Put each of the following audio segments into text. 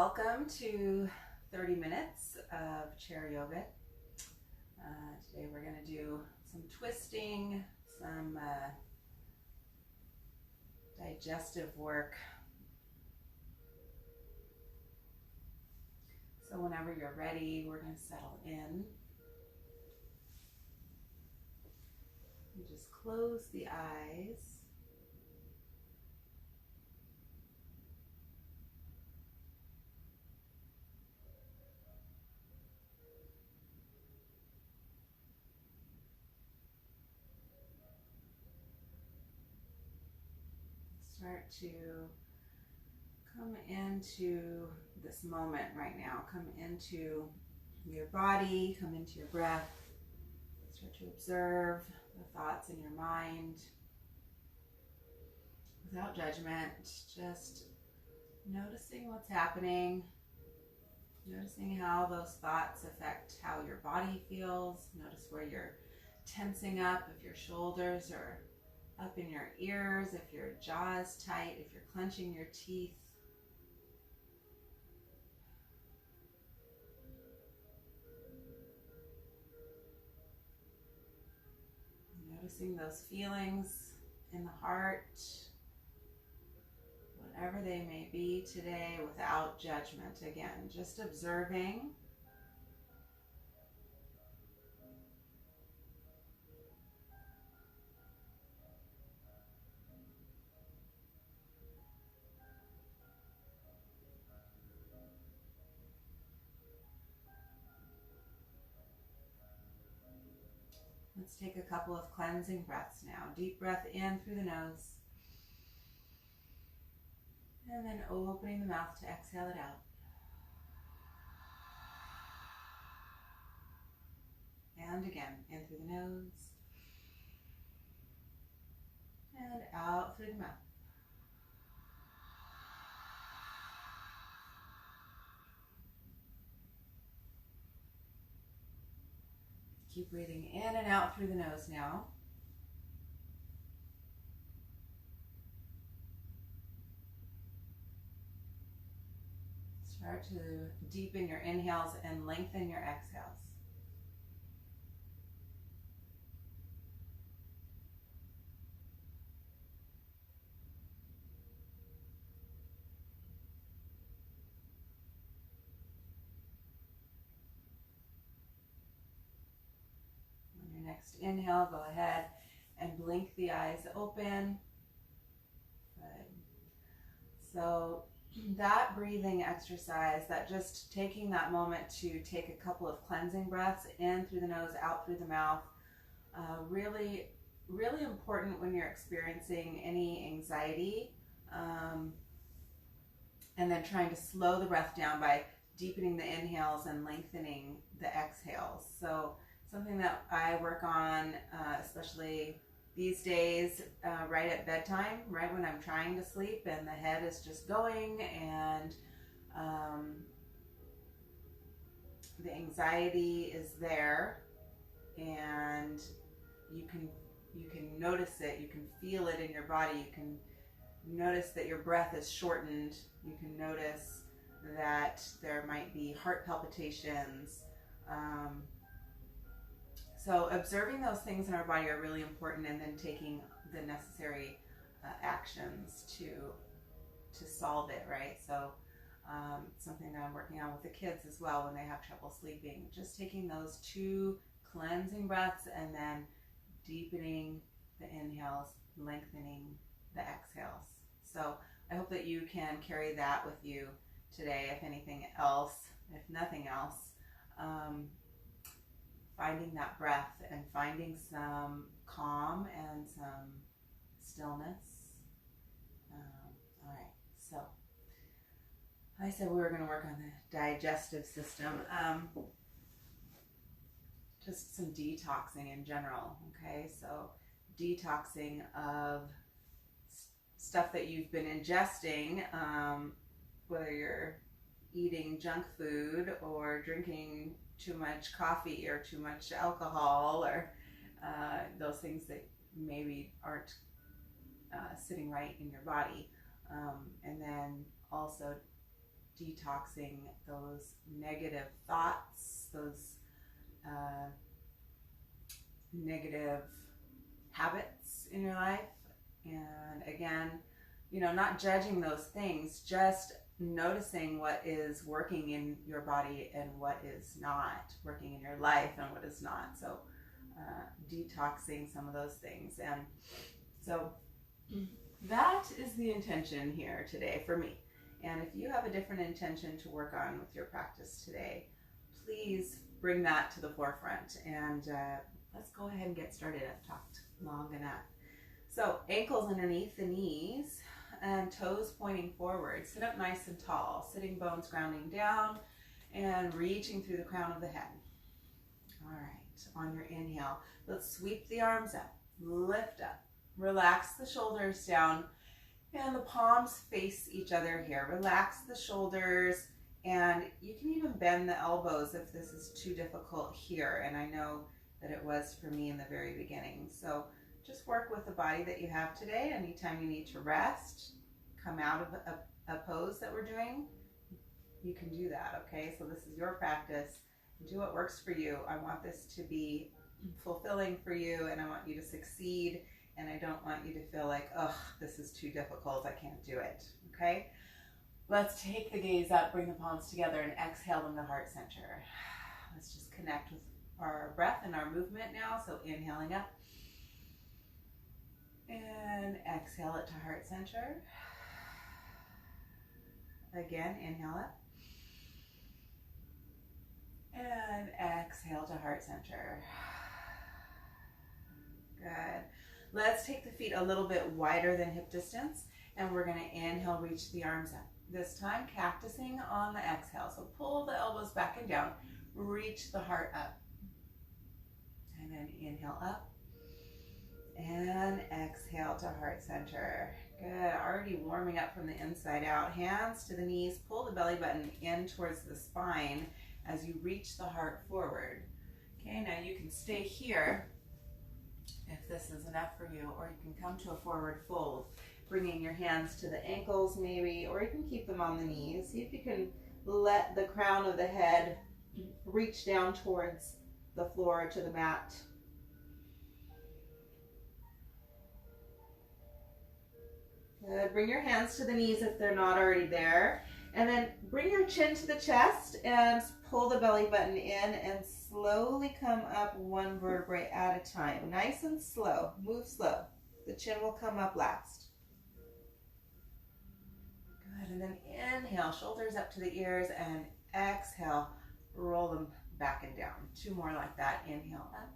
Welcome to 30 minutes of chair yoga. Today we're going to do some twisting, some digestive work. So whenever you're ready, we're going to settle in. You just close the eyes. Start to come into this moment right now. Come into your body, come into your breath. Start to observe the thoughts in your mind without judgment, just noticing what's happening, noticing how those thoughts affect how your body feels. Notice where you're tensing up, if your shoulders are up in your ears, if your jaw is tight, if you're clenching your teeth. Noticing those feelings in the heart, whatever they may be today, without judgment. Again, just observing. Let's take a couple of cleansing breaths now. Deep breath in through the nose. And then opening the mouth to exhale it out. And again, in through the nose. And out through the mouth. Keep breathing in and out through the nose now. Start to deepen your inhales and lengthen your exhales. On your next inhale, go ahead and blink the eyes open. Good. So that breathing exercise, that just taking that moment to take a couple of cleansing breaths in through the nose, out through the mouth, really, really important when you're experiencing any anxiety, and then trying to slow the breath down by deepening the inhales and lengthening the exhales. So something that I work on, especially these days, right at bedtime, right when I'm trying to sleep and the head is just going, and the anxiety is there, and you can notice it, you can feel it in your body, you can notice that your breath is shortened, you can notice that there might be heart palpitations. So observing those things in our body are really important, and then taking the necessary actions to solve it, right? So something that I'm working on with the kids as well when they have trouble sleeping, just taking those 2 cleansing breaths and then deepening the inhales, lengthening the exhales. So I hope that you can carry that with you today, if anything else, if nothing else. Finding that breath and finding some calm and some stillness. All right, so I said we were going to work on the digestive system. Just some detoxing in general, okay? So detoxing of stuff that you've been ingesting, whether you're eating junk food or drinking too much coffee or too much alcohol, or those things that maybe aren't sitting right in your body. And then also detoxing those negative thoughts, those negative habits in your life. And again, not judging those things, just noticing what is working in your body and what is not working in your life and what is not. So detoxing some of those things. And so that is the intention here today for me. And if you have a different intention to work on with your practice today, please bring that to the forefront. And let's go ahead and get started. I've talked long enough. So ankles underneath the knees and toes pointing forward. Sit up nice and tall, sitting bones grounding down and reaching through the crown of the head. All right, on your inhale, let's sweep the arms up, lift up, relax the shoulders down, and the palms face each other here. Relax the shoulders, and you can even bend the elbows if this is too difficult here. And I know that it was for me in the very beginning. So just work with the body that you have today. Anytime you need to rest, come out of a pose that we're doing, you can do that, okay? So this is your practice. Do what works for you. I want this to be fulfilling for you, and I want you to succeed, and I don't want you to feel like, oh, this is too difficult, I can't do it, okay? Let's take the gaze up, bring the palms together, and exhale them to heart center. Let's just connect with our breath and our movement now. So inhaling up, and exhale it to heart center. Again, inhale up, and exhale to heart center. Good. Let's take the feet a little bit wider than hip distance, and we're going to inhale, reach the arms up. This time, cactusing on the exhale. So pull the elbows back and down, reach the heart up. And then inhale up, and exhale to heart center. Good. Already warming up from the inside out. Hands to the knees. Pull the belly button in towards the spine as you reach the heart forward. Okay, now you can stay here if this is enough for you, or you can come to a forward fold, bringing your hands to the ankles maybe, or you can keep them on the knees. See if you can let the crown of the head reach down towards the floor, to the mat. Good. Bring your hands to the knees if they're not already there. And then bring your chin to the chest and pull the belly button in and slowly come up one vertebrae at a time. Nice and slow. Move slow. The chin will come up last. Good. And then inhale, shoulders up to the ears, and exhale, roll them back and down. Two more like that. Inhale up.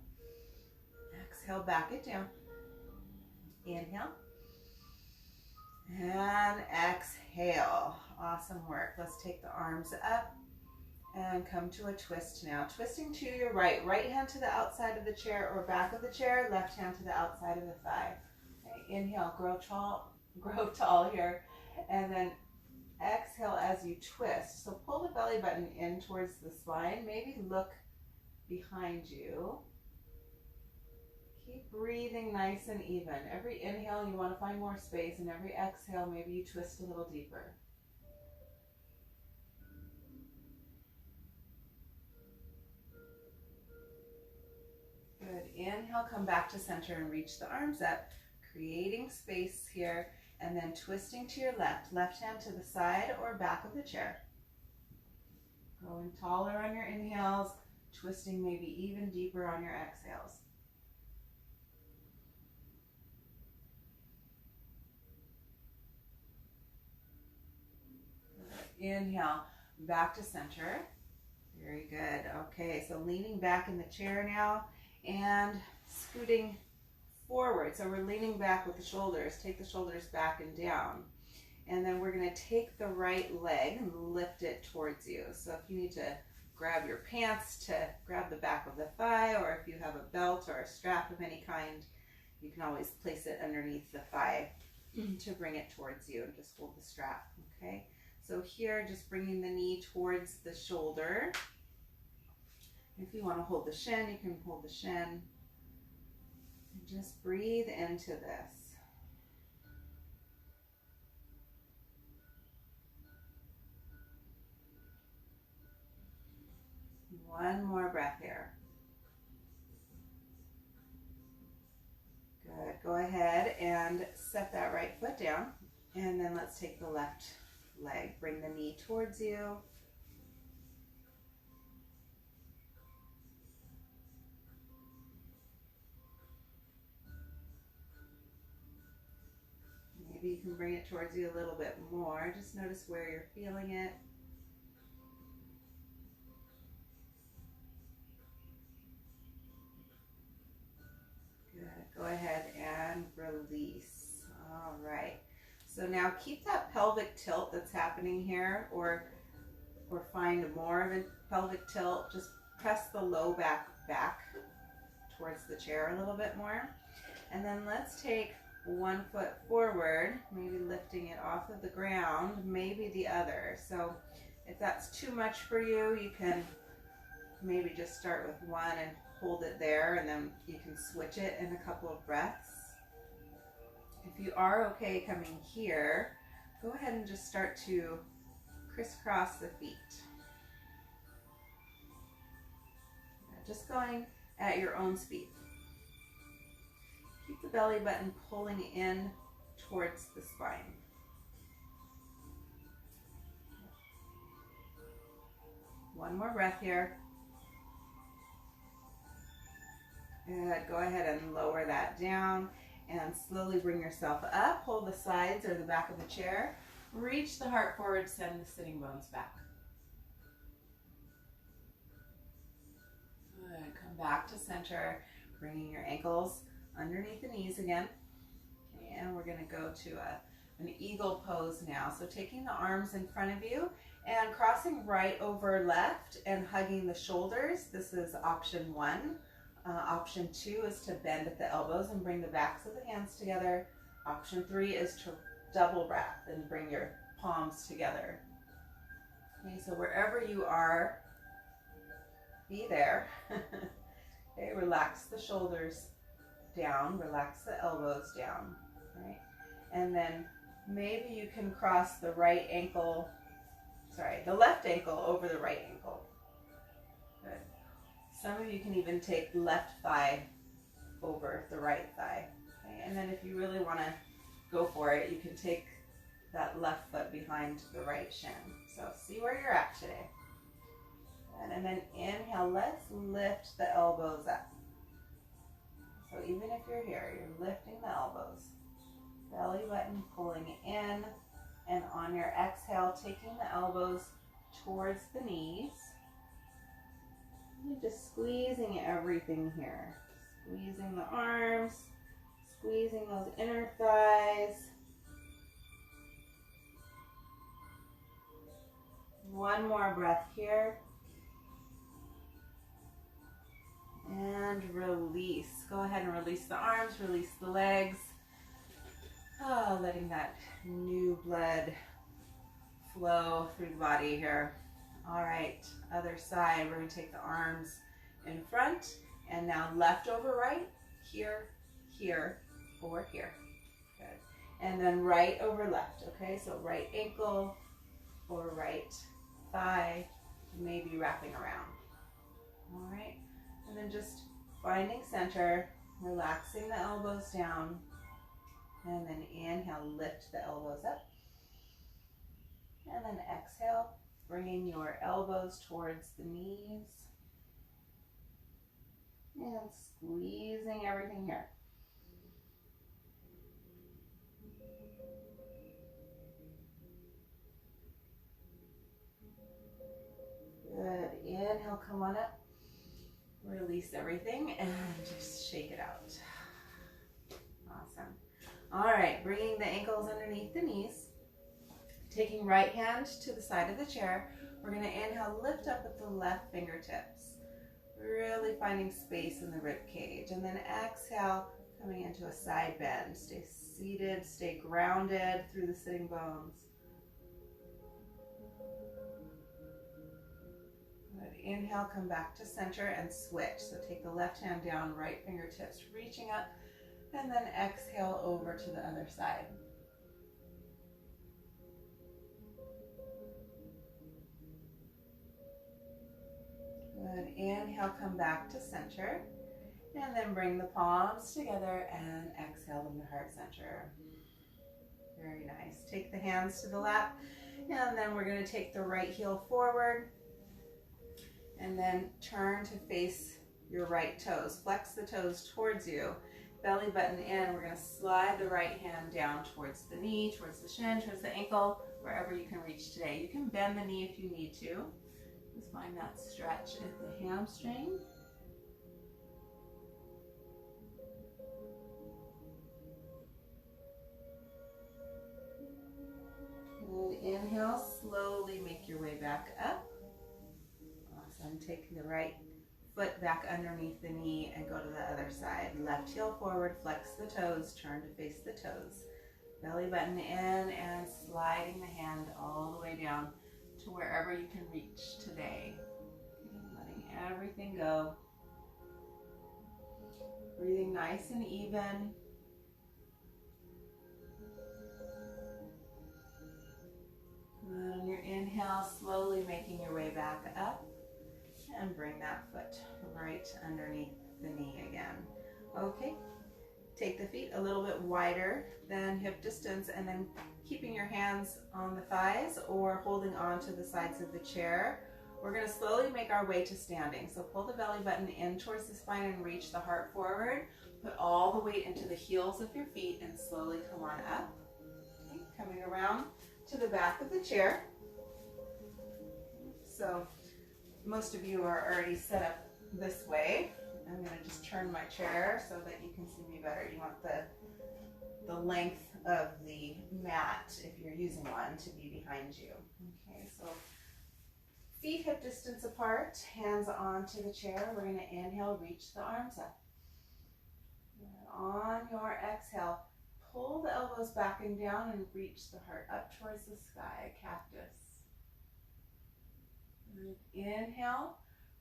Exhale, back it down. Inhale. And exhale. Awesome work. Let's take the arms up and come to a twist now. Twisting to your right. Right hand to the outside of the chair or back of the chair. Left hand to the outside of the thigh. Okay, inhale, grow tall here. And then exhale as you twist. So pull the belly button in towards the spine. Maybe look behind you. Keep breathing nice and even. Every inhale, you want to find more space, and every exhale, maybe you twist a little deeper. Good. Inhale, come back to center and reach the arms up, creating space here, and then twisting to your left. Left hand to the side or back of the chair. Growing taller on your inhales, twisting maybe even deeper on your exhales. Inhale, back to center. Very good. Okay, so leaning back in the chair now and scooting forward. So we're leaning back with the shoulders. Take the shoulders back and down. And then we're going to take the right leg and lift it towards you. So if you need to grab your pants to grab the back of the thigh, or if you have a belt or a strap of any kind, you can always place it underneath the thigh to bring it towards you and just hold the strap, okay? So here, just bringing the knee towards the shoulder. If you want to hold the shin, you can hold the shin. And just breathe into this. step that right foot down, and then let's take the left leg. Bring the knee towards you. Maybe you can bring it towards you a little bit more. Just notice where you're feeling it. Good. Go ahead and release. All right. So now keep that pelvic tilt that's happening here, or find more of a pelvic tilt. Just press the low back towards the chair a little bit more. And then let's take one foot forward, maybe lifting it off of the ground, maybe the other. So if that's too much for you, you can maybe just start with one and hold it there, and then you can switch it in a couple of breaths. If you are okay coming here, go ahead and just start to crisscross the feet. Just going at your own speed. Keep the belly button pulling in towards the spine. One more breath here. Good. Go ahead and lower that down and slowly bring yourself up. Hold the sides or the back of the chair. Reach the heart forward, send the sitting bones back. Good. Come back to center, bringing your ankles underneath the knees again. Okay, and we're going to go to an eagle pose now. So taking the arms in front of you and crossing right over left and hugging the shoulders. This is option 1. Option 2 is to bend at the elbows and bring the backs of the hands together. Option 3 is to double wrap and bring your palms together. Okay, so wherever you are, be there. Okay, relax the shoulders down, relax the elbows down, right? And then maybe you can cross the the left ankle over the right ankle. Good. Some of you can even take left thigh over the right thigh. Okay? And then if you really want to go for it, you can take that left foot behind the right shin. So see where you're at today. And then inhale, let's lift the elbows up. So even if you're here, you're lifting the elbows. Belly button pulling in, and on your exhale, taking the elbows towards the knees. And just squeezing everything here. Squeezing the arms, squeezing those inner thighs. One more breath here. And release. Go ahead and release the arms, release the legs. Oh, letting that new blood flow through the body here. All right, other side. We're going to take the arms in front, and now left over right, here, here, or here. Good. And then right over left, okay? So right ankle or right thigh, maybe wrapping around. All right, and then just finding center, relaxing the elbows down, and then inhale, lift the elbows up. And then exhale, bringing your elbows towards the knees. And squeezing everything here. Good. Inhale, come on up. Release everything and just shake it out. Awesome. All right, bringing the ankles underneath the knees. Taking right hand to the side of the chair. We're going to inhale, lift up with the left fingertips. Really finding space in the rib cage. And then exhale, coming into a side bend. Stay seated, stay grounded through the sitting bones. Good. Inhale, come back to center and switch. So take the left hand down, right fingertips reaching up, and then exhale over to the other side. Good. Inhale, come back to center, and then bring the palms together and exhale them to heart center. the hands to the lap. And then we're going to take the right heel forward and then turn to face your right toes. Flex the toes towards you. Belly button in. We're going to slide the right hand down towards the knee, towards the shin, towards the ankle, wherever you can reach today. You can bend the knee if you need to. Just find that stretch at the hamstring. And inhale, slowly make your way back up. Awesome. Take the right foot back underneath the knee and go to the other side. Left heel forward, flex the toes, turn to face the toes. Belly button in and sliding the hand all the way down to wherever you can reach today. And letting everything go. Breathing nice and even. On your inhale, slowly making your way back up. And bring that foot right underneath the knee again. Okay, take the feet a little bit wider than hip distance and then keeping your hands on the thighs or holding on to the sides of the chair. We're going to slowly make our way to standing. So pull the belly button in towards the spine and reach the heart forward. Put all the weight into the heels of your feet and slowly come on up. Okay, coming around to the back of the chair. So most of you are already set up this way. I'm going to just turn my chair so that you can see me better. You want the length of the mat, if you're using one, to be behind you. Okay, so feet hip distance apart, hands onto the chair. We're going to inhale, reach the arms up. And on your exhale, pull the elbows back and down and reach the heart up towards the sky, cactus. Inhale,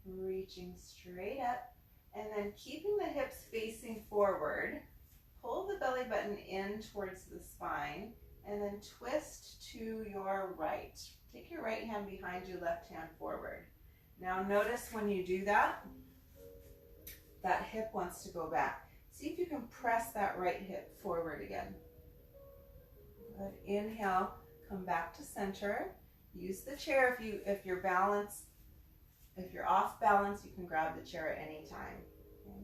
reaching straight up, and then keeping the hips facing forward, pull the belly button in towards the spine, and then twist to your right. Take your right hand behind you, left hand forward. Now notice when you do that, that hip wants to go back. See if you can press that right hip forward again. Good. Inhale, come back to center. Use the chair if you're off balance, you can grab the chair at any time. Okay.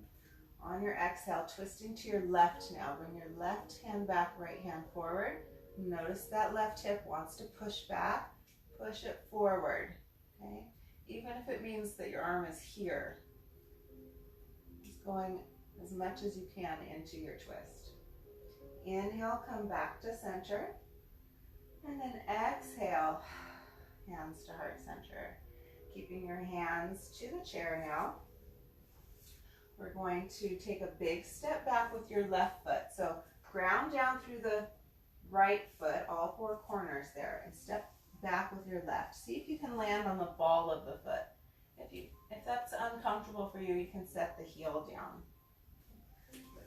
On your exhale, twisting to your left now. Bring your left hand back, right hand forward. Notice that left hip wants to push back. Push it forward. Okay. Even if it means that your arm is here. Just going as much as you can into your twist. Inhale, come back to center. And then exhale. Hands to heart center. Keeping your hands to the chair now. We're going to take a big step back with your left foot. So ground down through the right foot, all four corners there, and step back with your left. See if you can land on the ball of the foot. If that's uncomfortable for you, you can set the heel down.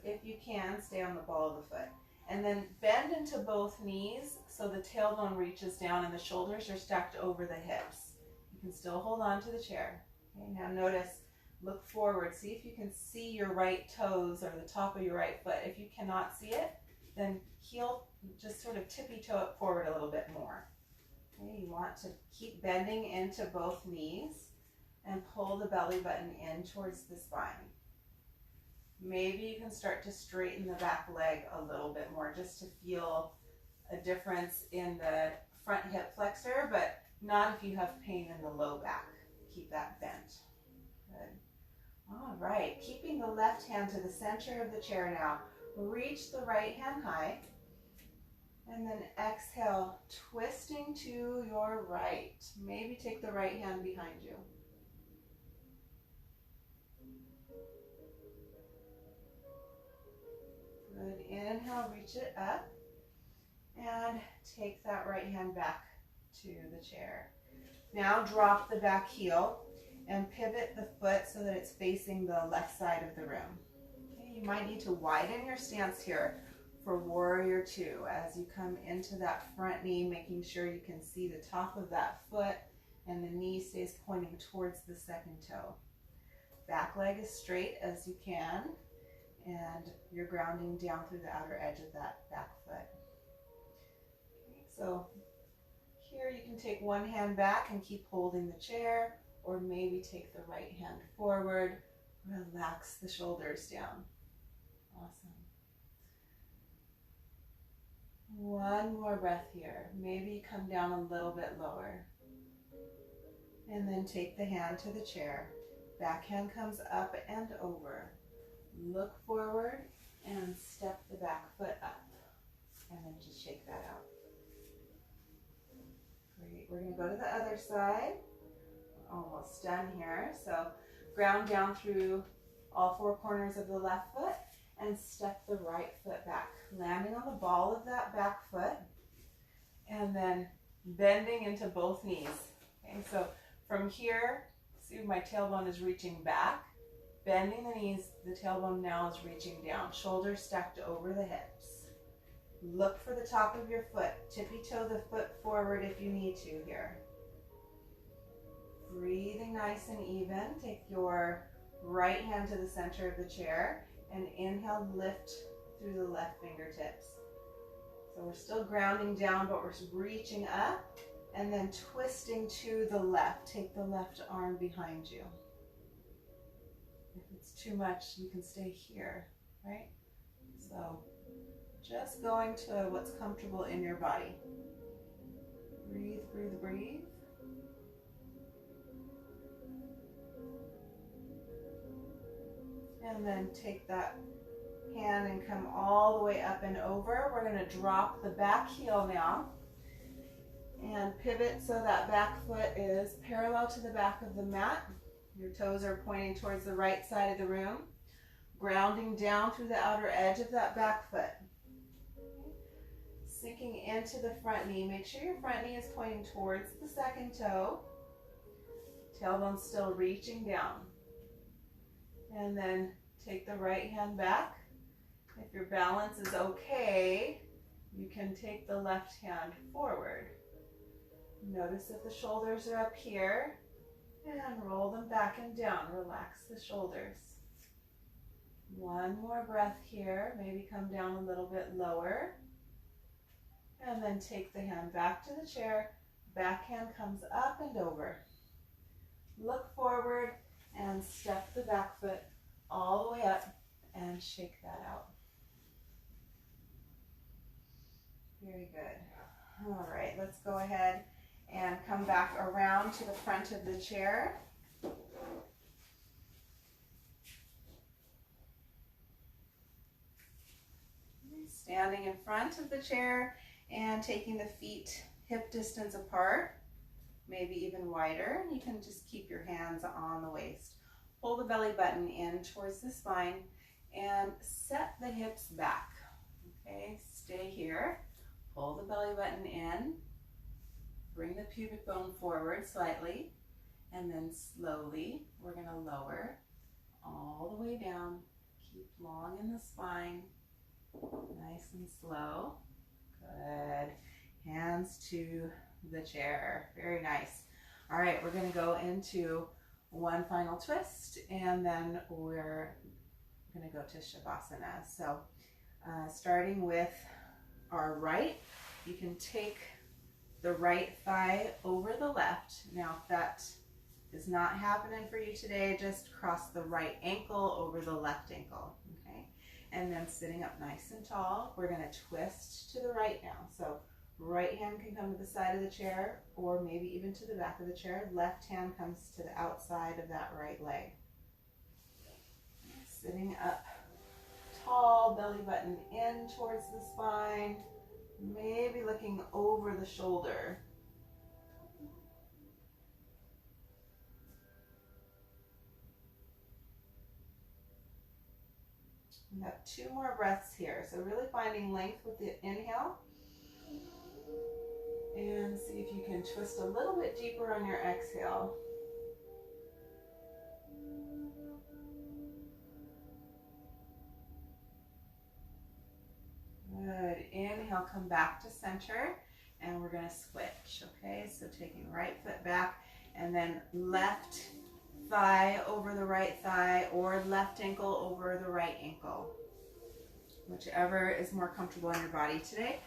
If you can, stay on the ball of the foot. And then bend into both knees so the tailbone reaches down and the shoulders are stacked over the hips. You can still hold on to the chair. Okay, now notice, look forward. See if you can see your right toes or the top of your right foot. If you cannot see it, then heel, just sort of tippy toe it forward a little bit more. Okay, you want to keep bending into both knees and pull the belly button in towards the spine. Maybe you can start to straighten the back leg a little bit more just to feel a difference in the front hip flexor, but not if you have pain in the low back. Keep that bent. Good. All right, keeping the left hand to the center of the chair now. Reach the right hand high, and then exhale, twisting to your right. Maybe take the right hand behind you. Good. Inhale, reach it up, and take that right hand back to the chair. Now drop the back heel and pivot the foot so that it's facing the left side of the room. Okay, you might need to widen your stance here for warrior two as you come into that front knee, making sure you can see the top of that foot and the knee stays pointing towards the second toe. Back leg as straight as you can, and you're grounding down through the outer edge of that back foot. Okay, So here you can take one hand back and keep holding the chair, or maybe take the right hand forward, relax the shoulders down. Awesome. One more breath here. Maybe come down a little bit lower. And then take the hand to the chair. Back hand comes up and over. Look forward and step the back foot up. And then just shake that out. Great. We're going to go to the other side. We're almost done here. So ground down through all four corners of the left foot and step the right foot back, landing on the ball of that back foot and then bending into both knees. Okay, so from here, see my tailbone is reaching back, bending the knees, the tailbone now is reaching down, shoulders stacked over the hips. Look for the top of your foot, tippy toe the foot forward if you need to here. Breathing nice and even, take your right hand to the center of the chair and inhale, lift through the left fingertips. So we're still grounding down, but we're reaching up and then twisting to the left. Take the left arm behind you. If it's too much, you can stay here, right? So just going to what's comfortable in your body. Breathe, breathe, breathe. And then take that hand and come all the way up and over. We're going to drop the back heel now and pivot so that back foot is parallel to the back of the mat. Your toes are pointing towards the right side of the room. Grounding down through the outer edge of that back foot. Sinking into the front knee. Make sure your front knee is pointing towards the second toe. Tailbone still reaching down. And then take the right hand back. If your balance is okay, you can take the left hand forward. Notice if the shoulders are up here and roll them back and down. Relax the shoulders. One more breath here. Maybe come down a little bit lower. And then take the hand back to the chair. Back hand comes up and over. Look forward and step the back foot all the way up and shake that out. Very good. All right, let's go ahead and come back around to the front of the chair. Standing in front of the chair and taking the feet hip distance apart, maybe even wider. You can just keep your hands on the waist. Pull the belly button in towards the spine and set the hips back. Okay, stay here. Pull the belly button in. Bring the pubic bone forward slightly. And then slowly, we're going to lower all the way down. Keep long in the spine. Nice and slow. Good. Hands to the chair. Very nice. All right, we're going to go into one final twist, and then we're going to go to Shavasana. So starting with our right, you can take the right thigh over the left. Now, if that is not happening for you today, just cross the right ankle over the left ankle, okay? And then sitting up nice and tall, we're going to twist to the right now. So right hand can come to the side of the chair, or maybe even to the back of the chair. Left hand comes to the outside of that right leg. Sitting up tall, belly button in towards the spine, maybe looking over the shoulder. We have 2 more breaths here, so really finding length with the inhale. And see if you can twist a little bit deeper on your exhale. Good. Inhale, come back to center, and we're going to switch, okay? So taking right foot back, and then left thigh over the right thigh, or left ankle over the right ankle. Whichever is more comfortable in your body today.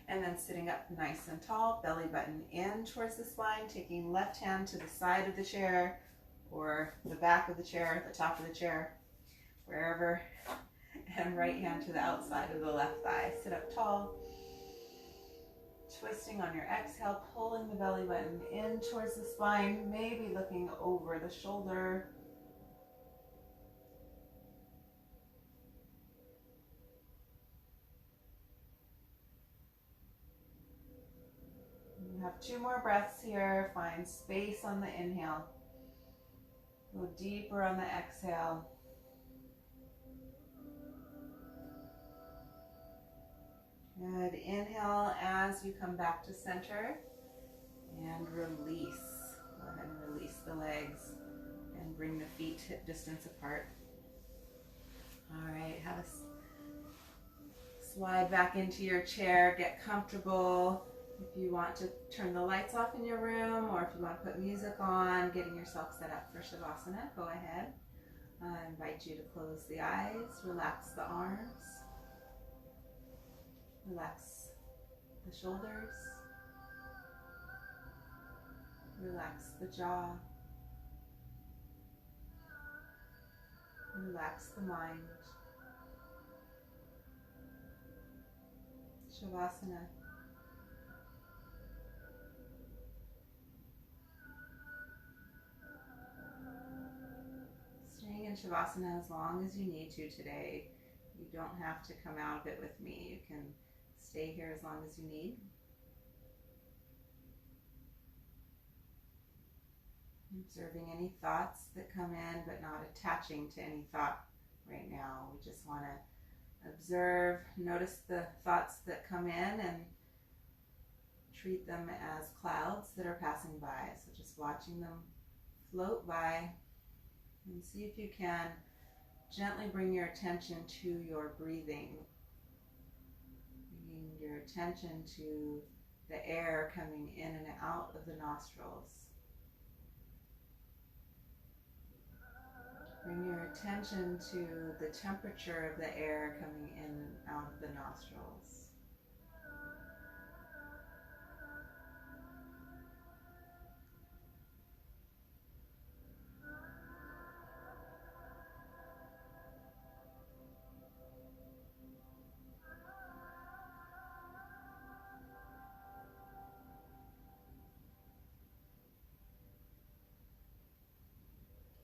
And then sitting up nice and tall, belly button in towards the spine, taking left hand to the side of the chair or the back of the chair, the top of the chair, wherever, and right hand to the outside of the left thigh. Sit up tall, twisting on your exhale, pulling the belly button in towards the spine, maybe looking over the shoulder. You have 2 more breaths here. Find space on the inhale. Go deeper on the exhale. Good. Inhale as you come back to center and release. Go ahead and release the legs and bring the feet hip distance apart. All right, have a slide back into your chair, get comfortable. If you want to turn the lights off in your room or if you want to put music on, getting yourself set up for Shavasana, go ahead. I invite you to close the eyes, relax the arms, relax the shoulders, relax the jaw, relax the mind. Shavasana. Staying in Shavasana as long as you need to today. You don't have to come out of it with me. You can stay here as long as you need. Observing any thoughts that come in, but not attaching to any thought right now. We just want to observe, notice the thoughts that come in and treat them as clouds that are passing by. So just watching them float by. And see if you can gently bring your attention to your breathing. Bringing your attention to the air coming in and out of the nostrils. Bring your attention to the temperature of the air coming in and out of the nostrils.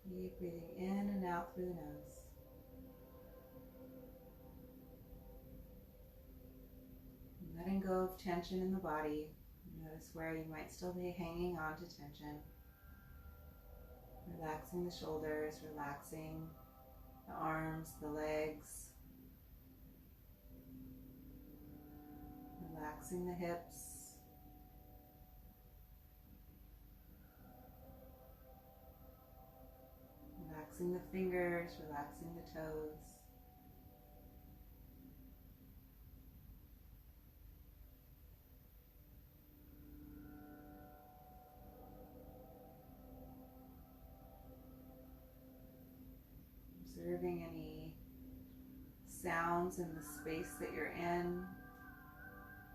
Keep breathing in and out through the nose. Letting go of tension in the body. Notice where you might still be hanging on to tension. Relaxing the shoulders, relaxing the arms, the legs. Relaxing the hips. Relaxing the fingers, relaxing the toes. Observing any sounds in the space that you're in,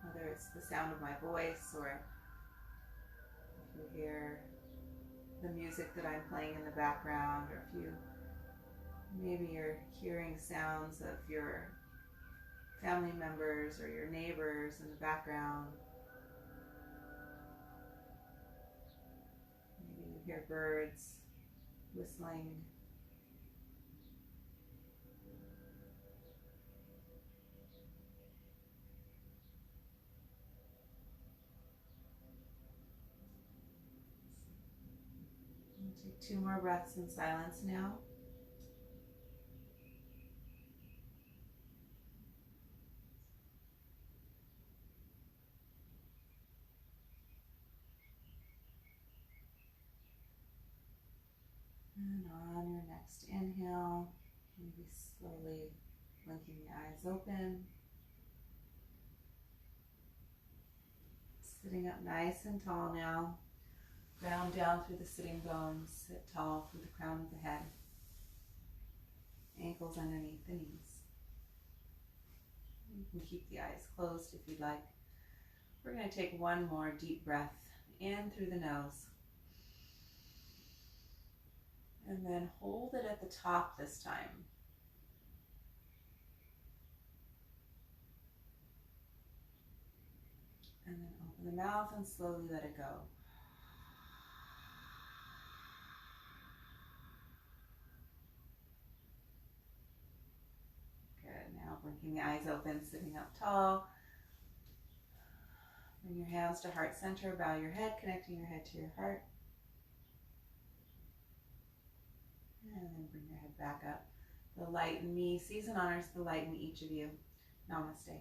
whether it's the sound of my voice or if you hear the music that I'm playing in the background, or if you maybe you're hearing sounds of your family members or your neighbors in the background. Maybe you hear birds whistling. Take 2 more breaths in silence now. And on your next inhale, maybe slowly blinking the eyes open. Sitting up nice and tall now. Ground down through the sitting bones. Sit tall through the crown of the head. Ankles underneath the knees. You can keep the eyes closed if you'd like. going to take one more deep breath in through the nose. And then hold it at the top this time. And then open the mouth and slowly let it go. Good. Now blinking the eyes open, sitting up tall. Bring your hands to heart center. Bow your head, connecting your head to your heart. And then bring your head back up. The light in me sees and honors the light in each of you. Namaste.